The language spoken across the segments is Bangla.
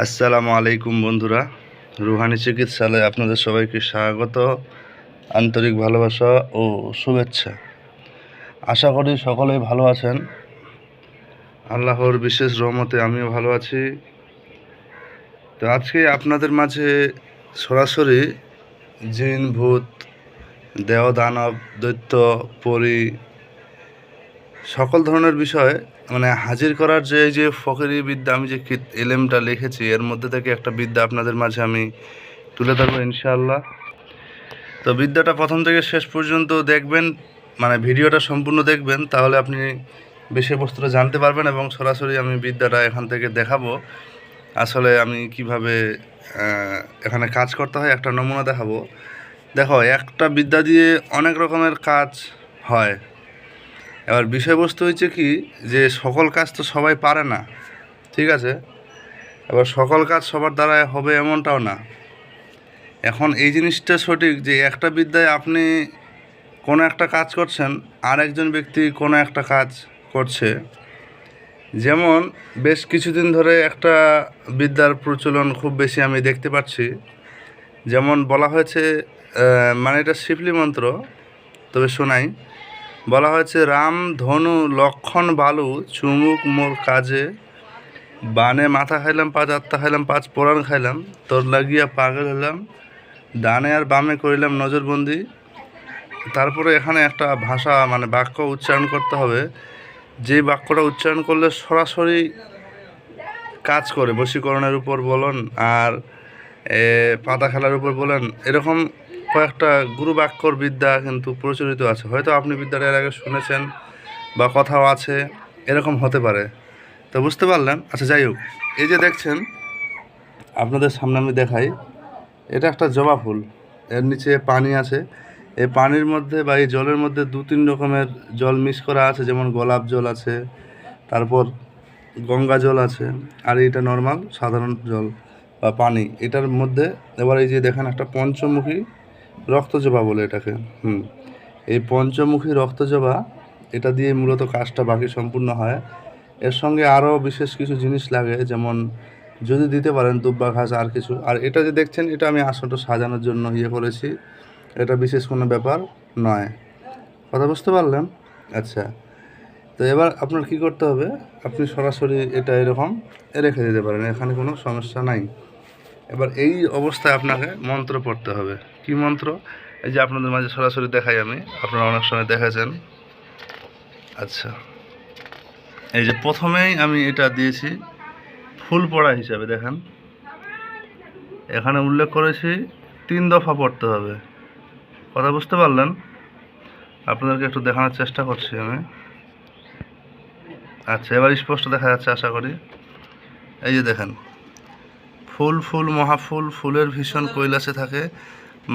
আসসালামু আলাইকুম বন্ধুরা, রুহানি চিকিৎসালয়ে আপনাদের সবাইকে স্বাগত, আন্তরিক ভালোবাসা ও শুভেচ্ছা। আশা করি সকলেই ভালো আছেন। আল্লাহর বিশেষ রহমতে আমিও ভালো আছি। তো আজকে আপনাদের মাঝে সরাসরি জিন, ভূত, দেহ, দানব, দৈত্য, পরী সকল ধরনের বিষয় হাজির করার যে ফকিরি বিদ্যা, আমি যে এলেমটা লিখেছি এর মধ্যে থেকে একটা বিদ্যা আপনাদের মাঝে আমি তুলে ধরবো ইনশাআল্লাহ। তো বিদ্যাটা প্রথম থেকে শেষ পর্যন্ত দেখবেন, ভিডিওটা সম্পূর্ণ দেখবেন, তাহলে আপনি বিষয়বস্তুটা জানতে পারবেন এবং সরাসরি আমি বিদ্যাটা এখান থেকে দেখাবো। আসলে আমি কিভাবে এখানে কাজ করতে হয় একটা নমুনা দেখাবো। দেখো, একটা বিদ্যা দিয়ে অনেক রকমের কাজ হয়। এবার বিষয়বস্তু হচ্ছে কি, যে সকল কাজ তো সবাই পারে না, ঠিক আছে? এবার সকল কাজ সবার দ্বারা হবে এমনটাও না। এখন এই জিনিসটা সঠিক যে একটা বিদ্যায় আপনি কোনো একটা কাজ করছেন, আর একজন ব্যক্তি কোনো একটা কাজ করছে। যেমন বেশ কিছুদিন ধরে একটা বিদ্যার প্রচলন খুব বেশি আমি দেখতে পাচ্ছি। যেমন বলা হয়েছে, এটা শিবলি মন্ত্র, তবে শোনাই। বলা হয়েছে, রাম ধনু লক্ষণ বালু চুমুক মোর কাজে, বানে মাথা খাইলাম পাঁচ, আত্মা খাইলাম পাঁচ, পরাণ খাইলাম তোর লাগিয়া পাগল হলাম, ডানে আর বামে করিলাম নজরবন্দি। তারপরে এখানে একটা ভাষা বাক্য উচ্চারণ করতে হবে, যে বাক্যটা উচ্চারণ করলে সরাসরি কাজ করে, বশীকরণের উপর বলেন আর পাতা খেলার উপর বলেন, এরকম কয়েকটা গুরু বাক্যর বিদ্যা কিন্তু প্রচলিত আছে। হয়তো আপনি বিদ্যাটা এর আগে শুনেছেন বা কথাও আছে, এরকম হতে পারে। তো বুঝতে পারলেন? আচ্ছা, যাই হোক, এই যে দেখছেন আপনাদের সামনে আমি দেখাই, এটা একটা জবা ফুল, এর নিচে পানি আছে। এই পানির মধ্যে বা এই জলের মধ্যে 2-3 রকমের জল মিক্স করা আছে, যেমন গোলাপ জল আছে, তারপর গঙ্গা জল আছে, আর এটা নর্মাল সাধারণ জল বা পানি। এটার মধ্যে এবার এই যে দেখেন একটা পঞ্চমুখী রক্তজবা বলে এটাকে, এই পঞ্চমুখী রক্তজবা, এটা দিয়ে মূলত কাজটা বাকি সম্পূর্ণ হয়। এর সঙ্গে আরও বিশেষ কিছু জিনিস লাগে, যেমন যদি দিতে পারেন দুব্বা ঘাস আর কিছু। আর এটা যে দেখছেন, এটা আমি আসনটা সাজানোর জন্য করেছি, এটা বিশেষ কোনো ব্যাপার নয়। কথা বুঝতে পারলেন? আচ্ছা, তো এবার আপনার কি করতে হবে, আপনি সরাসরি এটা এরকম রেখে দিতে পারেন, এখানে কোনো সমস্যা নাই। এবার এই অবস্থায় আপনাকে মন্ত্র পড়তে হবে। কি মন্ত্র? এই যে আপনাদের মাঝে সরাসরি দেখাই আমি, আপনারা অনেক সময় দেখেছেন। আচ্ছা, এই যে প্রথমেই আমি এটা দিয়েছি ফুল পড়া হিসাবে, দেখেন এখানে উল্লেখ করেছি 3 দফা পড়তে হবে। কথা বুঝতে পারলেন? আপনাদেরকে একটু দেখানোর চেষ্টা করছি আমি। আচ্ছা, এবার স্পষ্ট দেখা যাচ্ছে আশা করি। এই যে দেখেন, ফুল ফুল মহাফুল, ফুলের ভীষণ কৈলাসে থাকে,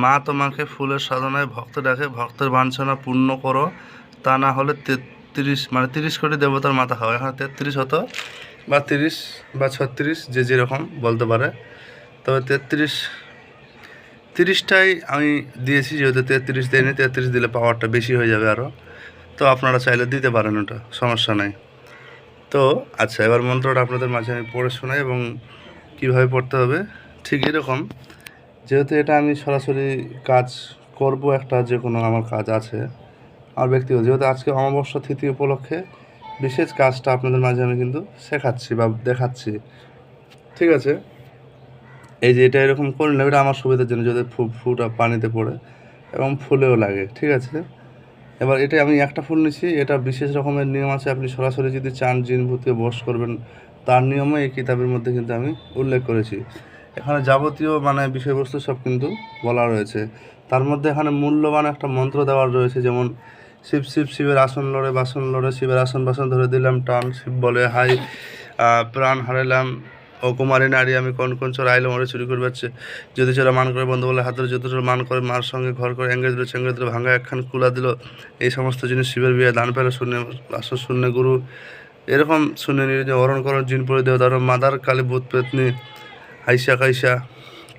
মা তোমাকে ফুলের সাধনায় ভক্ত ডাকে, ভক্তের বাঞ্ছনা পূর্ণ করো, তা না হলে 30 কোটি দেবতার মাথা খাও। এখানে 33 হতো বা 30 বা 36, যে যেরকম বলতে পারে। তবে 30টাই আমি দিয়েছি, যেহেতু 33 দিইনি, 33 দিলে পাওয়ারটা বেশি হয়ে যাবে আরও। তো আপনারা চাইলে দিতে পারেন, ওটা সমস্যা নাই। তো আচ্ছা, এবার মন্ত্রটা আপনাদের মাঝে আমি পড়ে শোনাই এবং কীভাবে পড়তে হবে ঠিক এরকম। যেহেতু এটা আমি সরাসরি কাজ করব, একটা যে কোনো আমার কাজ আছে আমার ব্যক্তিগত, যেহেতু আজকে অমাবস্যা তিথি উপলক্ষে বিশেষ কাজটা আপনাদের মাঝে আমি কিন্তু শেখাচ্ছি বা দেখাচ্ছি, ঠিক আছে? এই যে এটা এরকম করে নেবে, এটা আমার সুবিধার জন্য, যদি ফুটা পানিতে পড়ে এবং ফুলেও লাগে, ঠিক আছে? এবার এটা আমি একটা ফুল নিচ্ছি, এটা বিশেষ রকমের নিয়ম আছে। আপনি সরাসরি যদি চান জিন ভূতকে বশ করবেন, তার নিয়মও এই কিতাবের মধ্যে কিন্তু আমি উল্লেখ করেছি। এখানে যাবতীয় বিষয়বস্তু সব কিন্তু বলা রয়েছে। তার মধ্যে এখানে মূল্যবান একটা মন্ত্র দেওয়া রয়েছে, যেমন শিব শিব শিবের আসন লড়ে বাসন লড়ে, শিবের আসন বাসন ধরে দিলাম টান, শিব বলে হাই, প্রাণ হারাইলাম ও কুমারী নারী, আমি কোন কোন চোর আইলে মরে চুরি করে পাচ্ছে, যদি চোরা মান করে বন্ধু বলে হাতের যত চোর মান করে, মার সঙ্গে ঘর করে এঙ্গেজ দিল চেঙ্গেজ দিল, ভাঙা একখান কুলা দিল। এই সমস্ত জিনিস শিবের বিয়ে দান পেলে শূন্য আসর শূন্য গুরু, এরকম শূন্য নির্জে অরণ করণ জিন পরি দেহ ধর, মাদার কালী ভূত পেতনি হাইসা খাইসা,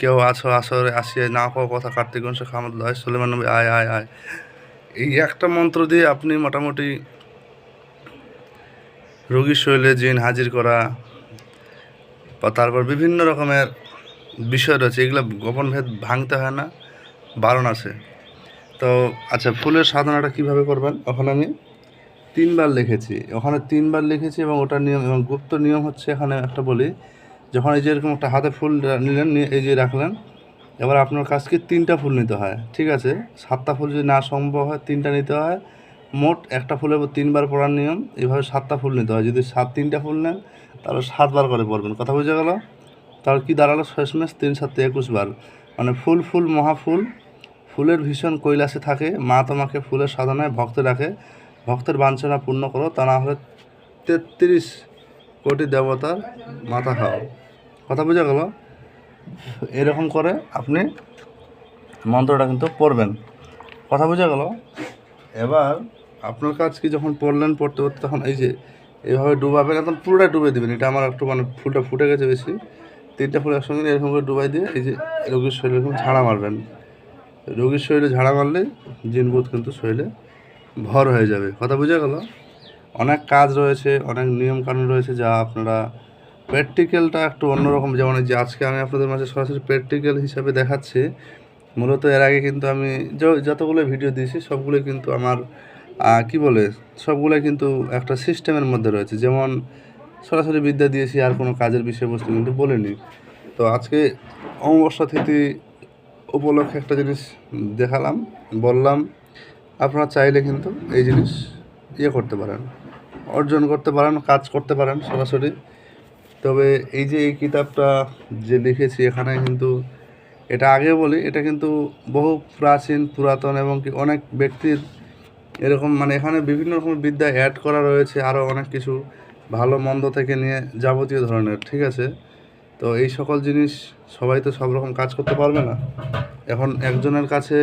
কেউ আছো আসরে আসিয়া না কো কথা, কার্তিক অংশ খামদ লয় সুলেমান নবী আয় আয় আয়। এই একটা মন্ত্র দিয়ে আপনি মোটামুটি রোগীর শরীরে জিন হাজির করা, বা তারপর বিভিন্ন রকমের বিষয় রয়েছে, এগুলো গোপন ভেদ ভাঙতে হয় না, বারণ আছে। তো আচ্ছা, ফুলের সাধনাটা কিভাবে করবেন ওখানে আমি 3বার লিখেছি, ওখানে 3বার লিখেছি এবং ওটার নিয়ম এবং গুপ্ত নিয়ম হচ্ছে, এখানে একটা বলি, যখন এই যে এরকম একটা হাতে ফুল নিলেন, নিয়ে এই যে রাখলেন, এবার আপনার কাছকে 3টা ফুল নিতে হয়, ঠিক আছে? 7টা ফুল যদি না সম্ভব হয় 3টা নিতে হয়। মোট একটা ফুলের 3বার পড়ার নিয়ম, এইভাবে 7টা ফুল নিতে হয়। যদি 3টা ফুল নেন তাহলে 7বার করে পড়বেন। কথা বুঝে গেল? তাহলে কি দাঁড়ালো? শেষমেশ 3 7 21 বার। মানে ফুল ফুল মহাফুল, ফুলের ভীষণ কৈলাসে থাকে, মা তোমাকে ফুলের সাধনায় ভক্ত রাখে, ভক্তের বাঞ্ছনা পূর্ণ করো, তা না হলে 33 কোটি দেবতার মাথা খাও। কথা বোঝা গেল? এরকম করে আপনি মন্ত্রটা কিন্তু পড়বেন। কথা বোঝা গেল? এবার আপনার কাজ কি, যখন পড়লেন, পড়তে পড়তে তখন এই যে এইভাবে ডুবাবেন, একদম পুরোটাই ডুবে দেবেন। এটা আমার একটু মানে ফুলটা ফুটে গেছে বেশি, 3টা ফুল একসঙ্গে এরকম করে ডুবাই দিয়ে এই যে রোগীর শরীরে এরকম ঝাড়া মারবেন। রোগীর শরীরে ঝাড়া মারলে জিনভূত কিন্তু শরীরে ভর হয়ে যাবে। কথা বোঝা গেল? অনেক কাজ রয়েছে, অনেক নিয়মকানুন রয়েছে, যা আপনারা প্র্যাকটিক্যালটা একটু অন্যরকম। যেমন এই যে আজকে আমি আপনাদের মাঝে সরাসরি প্র্যাকটিক্যাল হিসাবে দেখাচ্ছি। মূলত এর আগে কিন্তু আমি যতগুলো ভিডিও দিয়েছি সবগুলোই কিন্তু আমার কি বলে, সবগুলোই কিন্তু একটা সিস্টেমের মধ্যে রয়েছে। যেমন সরাসরি বিদ্যা দিয়েছি, আর কোনো কাজের বিষয়বস্তু কিন্তু বলিনি। তো আজকে অমাবস্যা তিথি উপলক্ষে একটা জিনিস দেখালাম, বললাম। আপনারা চাইলে কিন্তু এই জিনিস করতে পারেন, অর্জন করতে পারেন, কাজ করতে পারেন সরাসরি। তবে এই যে এই কিতাবটা যে লিখেছি, এখানে কিন্তু এটা আগে বলি, এটা কিন্তু বহু প্রাচীন, পুরাতন এবং কি অনেক ব্যক্তির এরকম, মানে এখানে বিভিন্ন রকমের বিদ্যা অ্যাড করা রয়েছে, আরও অনেক কিছু, ভালো মন্দ থেকে নিয়ে যাবতীয় ধরনের, ঠিক আছে? তো এই সকল জিনিস সবাই তো সব রকম কাজ করতে পারবে না। এখন একজনের কাছে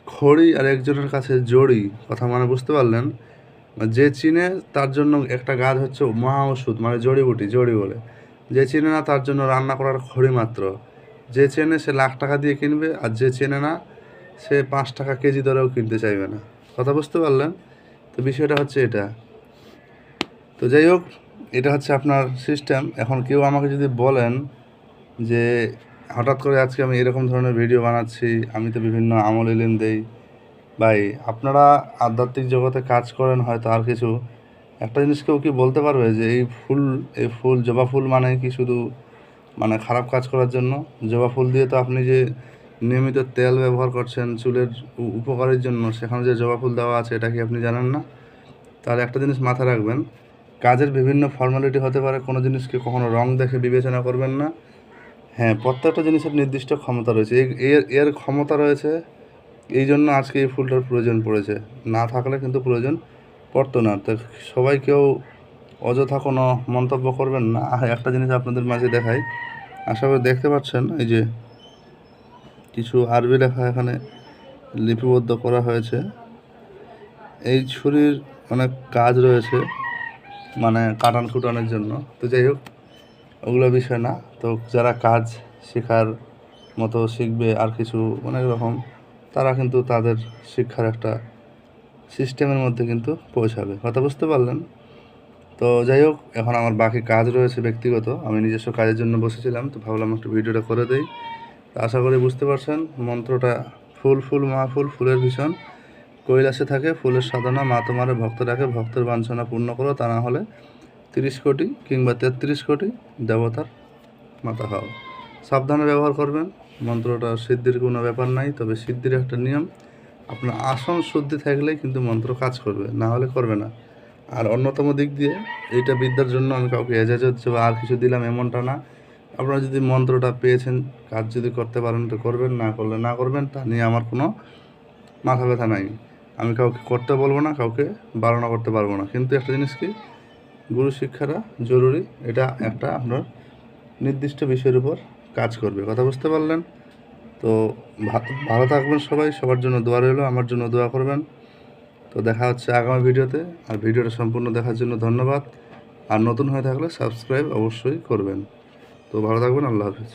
খড়ি আর একজনের কাছে জড়ি, কথা মানে বুঝতে পারলেন? যে চিনে তার জন্য একটা গাছ হচ্ছে মহা ওষুধ, মানে জড়িবুটি, জড়ি বলে। যে চিনে না তার জন্য রান্না করার খড়ি মাত্র। যে চেনে সে লাখ টাকা দিয়ে কিনবে, আর যে চেনে না সে 5 টাকা কেজি দরেও কিনতে চাইবে না। কথা বুঝতে পারলেন? তো বিষয়টা হচ্ছে এটা। তো যাই হোক, এটা হচ্ছে আপনার সিস্টেম। এখন কেউ আমাকে যদি বলেন যে হঠাৎ করে আজকে আমি এরকম ধরনের ভিডিও বানাচ্ছি, আমি তো বিভিন্ন আমল ইলম দেই, ভাই আপনারা আধ্যাত্মিক জগতে কাজ করেন হয়তো, আর কিছু একটা জিনিস কেউ কি বলতে পারবে যে এই ফুল জবা ফুল মানে কি শুধু মানে খারাপ কাজ করার জন্য? জবা ফুল দিয়ে তো আপনি যে নিয়মিত তেল ব্যবহার করছেন চুলের উপকারের জন্য, সেখানে যে জবা ফুল দেওয়া আছে, এটা কি আপনি জানেন না? তাহলে একটা জিনিস মাথায় রাখবেন, কাজের বিভিন্ন ফর্মালিটি হতে পারে, কোনো জিনিসকে কখনো রং দেখে বিবেচনা করবেন না। হ্যাঁ, প্রত্যেকটা জিনিসের নির্দিষ্ট ক্ষমতা রয়েছে, এর ক্ষমতা রয়েছে, এই জন্য আজকে এই ফুলটার প্রয়োজন পড়েছে, না থাকলে কিন্তু প্রয়োজন পড়তো না। তো সবাই কেউ অযথা কোনো মন্তব্য করবেন না। আর একটা জিনিস আপনাদের মাঝে দেখাই, আশা করি দেখতে পাচ্ছেন, এই যে কিছু আরবি লেখা এখানে লিপিবদ্ধ করা হয়েছে। এই ছুরির অনেক কাজ রয়েছে, মানে কাটান কুটানের জন্য। তো যাই হোক, ওগুলো বিষয় না। তো যারা কাজ শেখার মতো শিখবে, আর কিছু অনেক রকম, তারা কিন্তু তাদের শিক্ষার একটা সিস্টেমের মধ্যে কিন্তু পৌঁছাবে। কথা বুঝতে পারলেন? তো যাই হোক, এখন আমার বাকি কাজ রয়েছে ব্যক্তিগত, আমি নিজস্ব কাজের জন্য বসেছিলাম, তো ভাবলাম একটু ভিডিওটা করে দেই। তো আশা করি বুঝতে পারছেন মন্ত্রটা। ফুল ফুল মহাফুল, ফুলের ভীষণ কৈলাসে থাকে, ফুলের সাধনা, মা তোমারে ভক্ত রাখে, ভক্তের বাঞ্ছনা পূর্ণ করো, তা না হলে 30 কোটি কিংবা 33 কোটি দেবতার মাথা খাও। সাবধানে ব্যবহার করবেন। মন্ত্রটা সিদ্ধির কোনো ব্যাপার নাই, তবে সিদ্ধির একটা নিয়ম, আপনার আসন শুদ্ধি থাকলেই কিন্তু মন্ত্র কাজ করবে, না হলে করবে না। আর অন্যতম দিক দিয়ে, এইটা বিদ্যার জন্য আমি কাউকে এজাজ হচ্ছে বা আর কিছু দিলাম এমনটা না। আপনারা যদি মন্ত্রটা পেয়েছেন, কাজ যদি করতে পারেন তো করবেন, না করলে না করবেন, তা নিয়ে আমার কোনো মাথা ব্যথা নাই। আমি কাউকে করতে বলবো না, কাউকে বারণ করতে পারবো না। কিন্তু একটা জিনিস কি, গুরু শিক্ষাটা জরুরি, এটা একটা আপনার নির্দিষ্ট বিষয়ের উপর কাজ করবে। কথা বুঝতে পারলেন? তো ভালো থাকবেন সবাই, সবার জন্য দোয়া রইল, আমার জন্য দোয়া করবেন। তো দেখা হচ্ছে আগামী ভিডিওতে। আর ভিডিওটা সম্পূর্ণ দেখার জন্য ধন্যবাদ। আর নতুন হয়ে থাকলে সাবস্ক্রাইব অবশ্যই করবেন। তো ভালো থাকবেন, আল্লাহ হাফিজ।